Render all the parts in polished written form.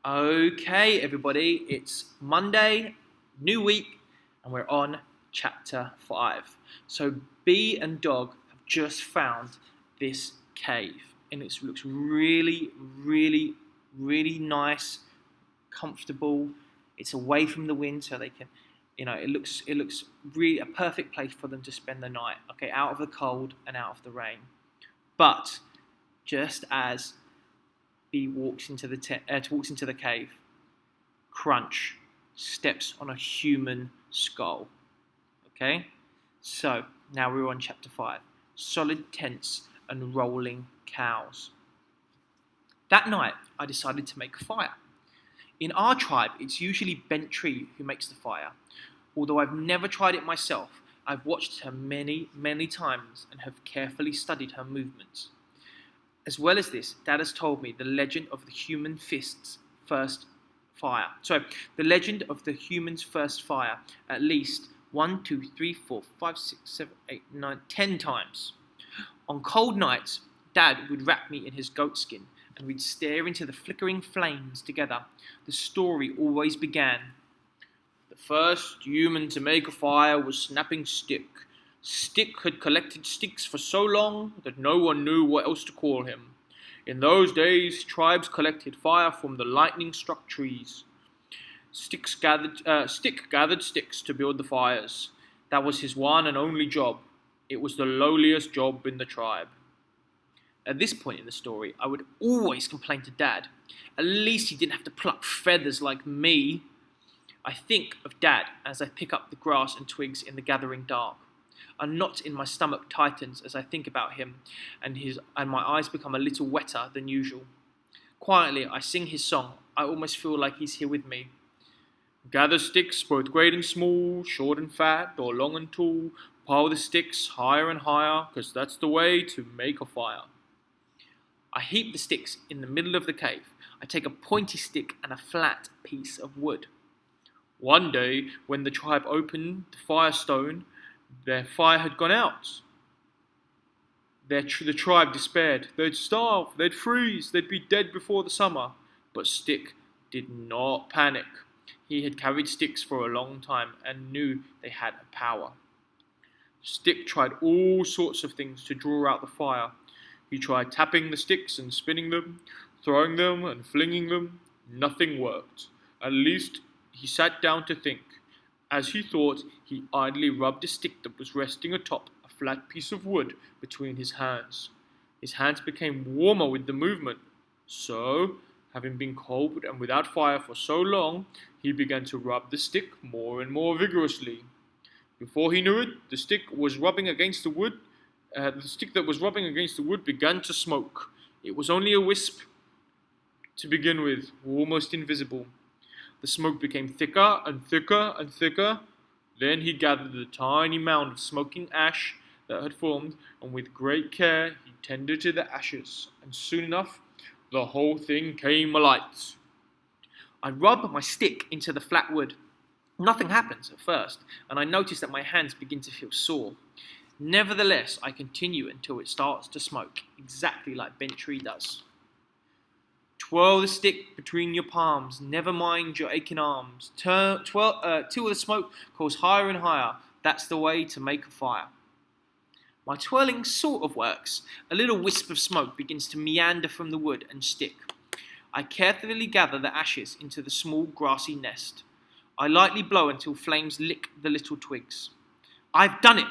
Okay, everybody, it's Monday, new week, and we're on chapter 5. So, Bee and Dog have just found this cave, and it looks really, really, really nice, comfortable. It's away from the wind, so they can, it looks really a perfect place for them to spend the night. Okay, out of the cold and out of the rain. But just as he walks into the cave. Crunch steps on a human skull. Okay, so now we're on chapter 5. Solid tents and rolling cows. That night, I decided to make a fire. In our tribe, it's usually Bent Tree who makes the fire. Although I've never tried it myself, I've watched her many, many times and have carefully studied her movements. As well as this, Dad has told me the legend of the human fist's first fire. Sorry, the legend of the human's first fire at least 1, 2, 3, 4, 5, 6, 7, 8, 9, 10 times. On cold nights, Dad would wrap me in his goat skin and we'd stare into the flickering flames together. The story always began. The first human to make a fire was Snapping Stick. Stick had collected sticks for so long that no one knew what else to call him. In those days, tribes collected fire from the lightning-struck trees. Stick gathered sticks to build the fires. That was his one and only job. It was the lowliest job in the tribe. At this point in the story, I would always complain to Dad. At least he didn't have to pluck feathers like me. I think of Dad as I pick up the grass and twigs in the gathering dark. A knot in my stomach tightens as I think about him, and my eyes become a little wetter than usual. Quietly, I sing his song. I almost feel like he's here with me. Gather sticks, both great and small, short and fat, or long and tall. Pile the sticks higher and higher, 'cause that's the way to make a fire. I heap the sticks in the middle of the cave. I take a pointy stick and a flat piece of wood. One day, when the tribe opened the firestone, their fire had gone out. The tribe despaired. They'd starve, they'd freeze, they'd be dead before the summer. But Stick did not panic. He had carried sticks for a long time and knew they had a power. Stick tried all sorts of things to draw out the fire. He tried tapping the sticks and spinning them, throwing them and flinging them. Nothing worked. At least he sat down to think. As he thought, he idly rubbed a stick that was resting atop a flat piece of wood between his hands. His hands became warmer with the movement. So, having been cold and without fire for so long, he began to rub the stick more and more vigorously. Before he knew it, the stick that was rubbing against the wood began to smoke. It was only a wisp to begin with, almost invisible. The smoke became thicker and thicker and thicker. Then he gathered a tiny mound of smoking ash that had formed, and with great care he tended to the ashes, and soon enough the whole thing came alight. I rub my stick into the flat wood. Nothing happens at first, and I notice that my hands begin to feel sore. Nevertheless, I continue until it starts to smoke, exactly like Bent Tree does. Twirl the stick between your palms, never mind your aching arms. Till the smoke goes higher and higher. That's the way to make a fire. My twirling sort of works. A little wisp of smoke begins to meander from the wood and stick. I carefully gather the ashes into the small grassy nest. I lightly blow until flames lick the little twigs. I've done it!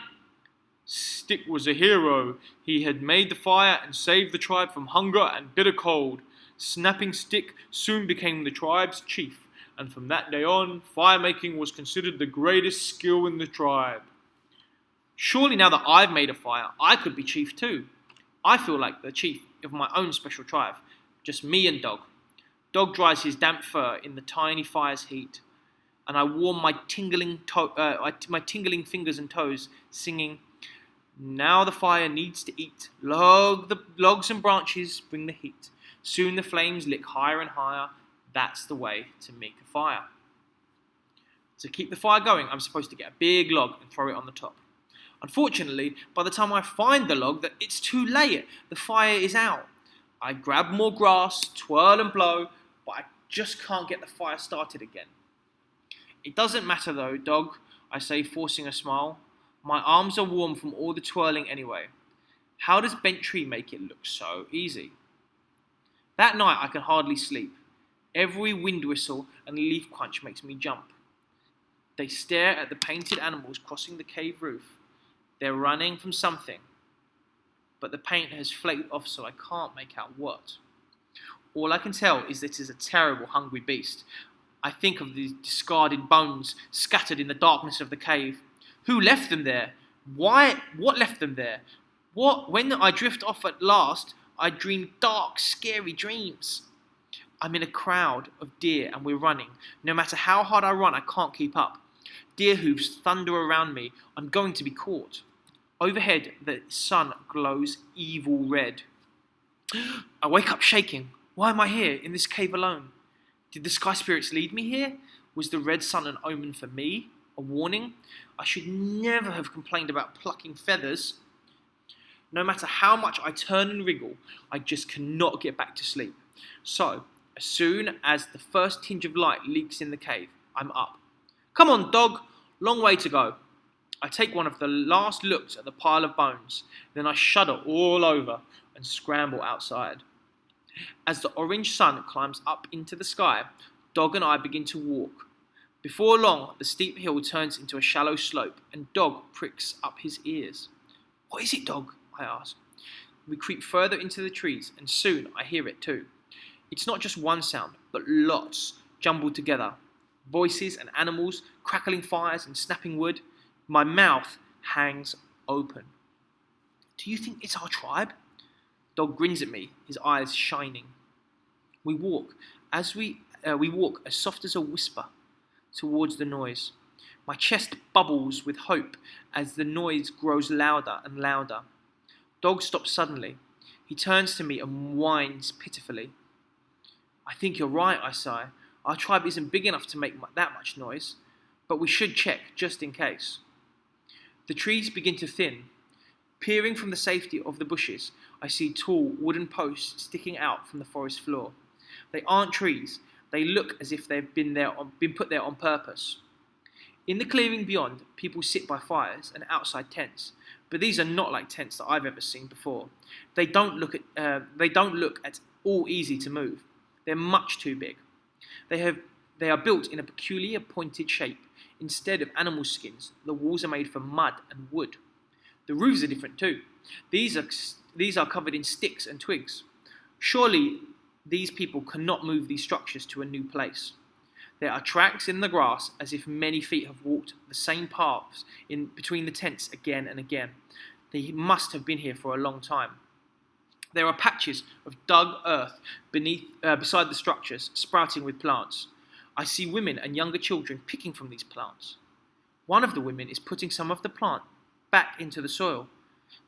Stick was a hero. He had made the fire and saved the tribe from hunger and bitter cold. Snapping Stick soon became the tribe's chief, and from that day on, fire-making was considered the greatest skill in the tribe. Surely now that I've made a fire, I could be chief too. I feel like the chief of my own special tribe, just me and Dog. Dog dries his damp fur in the tiny fire's heat, and I warm my tingling fingers and toes, singing, "Now the fire needs to eat. The logs and branches bring the heat. Soon the flames lick higher and higher. That's the way to make a fire." To keep the fire going, I'm supposed to get a big log and throw it on the top. Unfortunately, by the time I find the log, it's too late. The fire is out. I grab more grass, twirl and blow, but I just can't get the fire started again. It doesn't matter though, dog, I say, forcing a smile. My arms are warm from all the twirling anyway. How does bent tree make it look so easy? That night I can hardly sleep. Every wind whistle and leaf crunch makes me jump. They stare at the painted animals crossing the cave roof. They're running from something, but the paint has flaked off so I can't make out what. All I can tell is that it is a terrible hungry beast. I think of the discarded bones scattered in the darkness of the cave. Who left them there? Why? What left them there? When I drift off at last, I dream dark, scary dreams. I'm in a crowd of deer and we're running. No matter how hard I run, I can't keep up. Deer hooves thunder around me. I'm going to be caught. Overhead, the sun glows evil red. I wake up shaking. Why am I here, in this cave alone? Did the sky spirits lead me here? Was the red sun an omen for me? A warning? I should never have complained about plucking feathers. No matter how much I turn and wriggle, I just cannot get back to sleep. So, as soon as the first tinge of light leaks in the cave, I'm up. Come on, dog, long way to go. I take one of the last looks at the pile of bones, then I shudder all over and scramble outside. As the orange sun climbs up into the sky, Dog and I begin to walk. Before long, the steep hill turns into a shallow slope, and Dog pricks up his ears. What is it, Dog? I ask. We creep further into the trees, and soon I hear it too. It's not just one sound, but lots jumbled together. Voices and animals, crackling fires and snapping wood. My mouth hangs open. Do you think it's our tribe? Dog grins at me, his eyes shining. We walk as soft as a whisper towards the noise. My chest bubbles with hope as the noise grows louder and louder. Dog stops suddenly. He turns to me and whines pitifully. I think you're right, I sigh. Our tribe isn't big enough to make that much noise, but we should check just in case. The trees begin to thin. Peering from the safety of the bushes, I see tall wooden posts sticking out from the forest floor. They aren't trees. They look as if they've been put there on purpose. In the clearing beyond, people sit by fires and outside tents, but these are not like tents that I've ever seen before. They don't look at all easy to move. They're much too big. They are built in a peculiar pointed shape. Instead of animal skins, the walls are made from mud and wood. The roofs are different too. These are covered in sticks and twigs. Surely these people cannot move these structures to a new place. There are tracks in the grass as if many feet have walked the same paths in between the tents again and again. They must have been here for a long time. There are patches of dug earth beside the structures, sprouting with plants. I see women and younger children picking from these plants. One of the women is putting some of the plant back into the soil.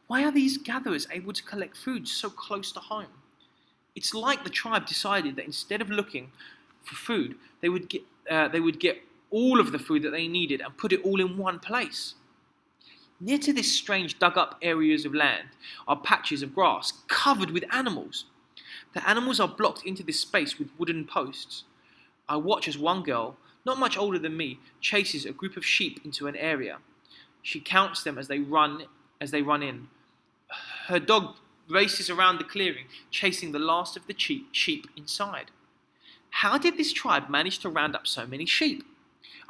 Why are these gatherers able to collect food so close to home? It's like the tribe decided that instead of looking for food, they would get all of the food that they needed and put it all in one place. Near to this strange dug-up areas of land are patches of grass covered with animals. The animals are blocked into this space with wooden posts. I watch as one girl, not much older than me, chases a group of sheep into an area. She counts them as they run in. Her dog races around the clearing, chasing the last of the sheep inside. How did this tribe manage to round up so many sheep?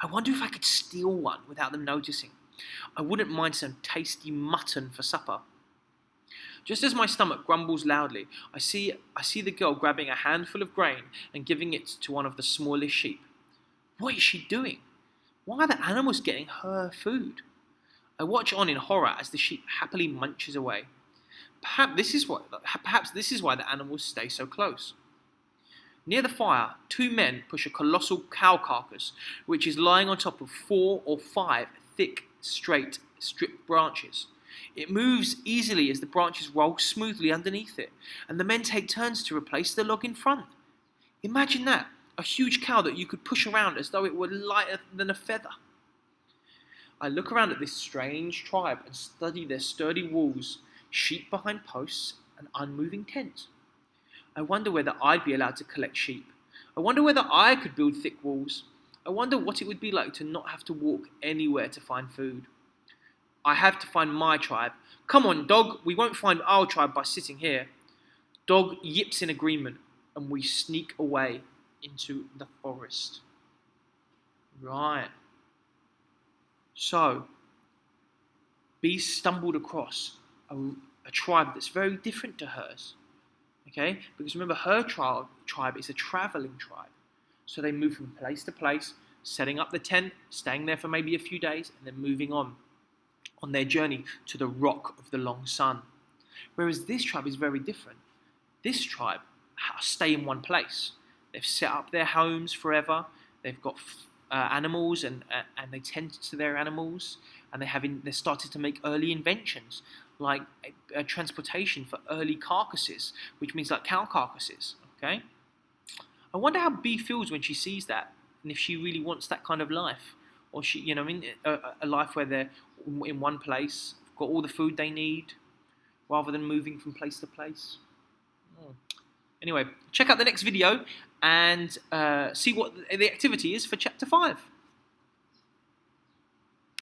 I wonder if I could steal one without them noticing. I wouldn't mind some tasty mutton for supper. Just as my stomach grumbles loudly, I see the girl grabbing a handful of grain and giving it to one of the smallest sheep. What is she doing? Why are the animals getting her food? I watch on in horror as the sheep happily munches away. Perhaps this is why the animals stay so close. Near the fire, two men push a colossal cow carcass, which is lying on top of 4 or 5 thick, straight, stripped branches. It moves easily as the branches roll smoothly underneath it, and the men take turns to replace the log in front. Imagine that, a huge cow that you could push around as though it were lighter than a feather. I look around at this strange tribe and study their sturdy walls, sheep behind posts, and unmoving tents. I wonder whether I'd be allowed to collect sheep. I wonder whether I could build thick walls. I wonder what it would be like to not have to walk anywhere to find food. I have to find my tribe. Come on, dog, we won't find our tribe by sitting here. Dog yips in agreement, and we sneak away into the forest. Right. So, Bee stumbled across a tribe that's very different to hers. Okay? Because remember, her tribe is a traveling tribe. So they move from place to place, setting up the tent, staying there for maybe a few days, and then moving on their journey to the rock of the long sun. Whereas this tribe is very different. This tribe stay in one place. They've set up their homes forever. They've got animals, and they tend to their animals, and they started to make early inventions like transportation for early carcasses, which means like cow carcasses. Okay, I wonder how Bee feels when she sees that, and if she really wants that kind of life, or a life where they're in one place, got all the food they need, rather than moving from place to place. Anyway, check out the next video and see what the activity is for chapter 5.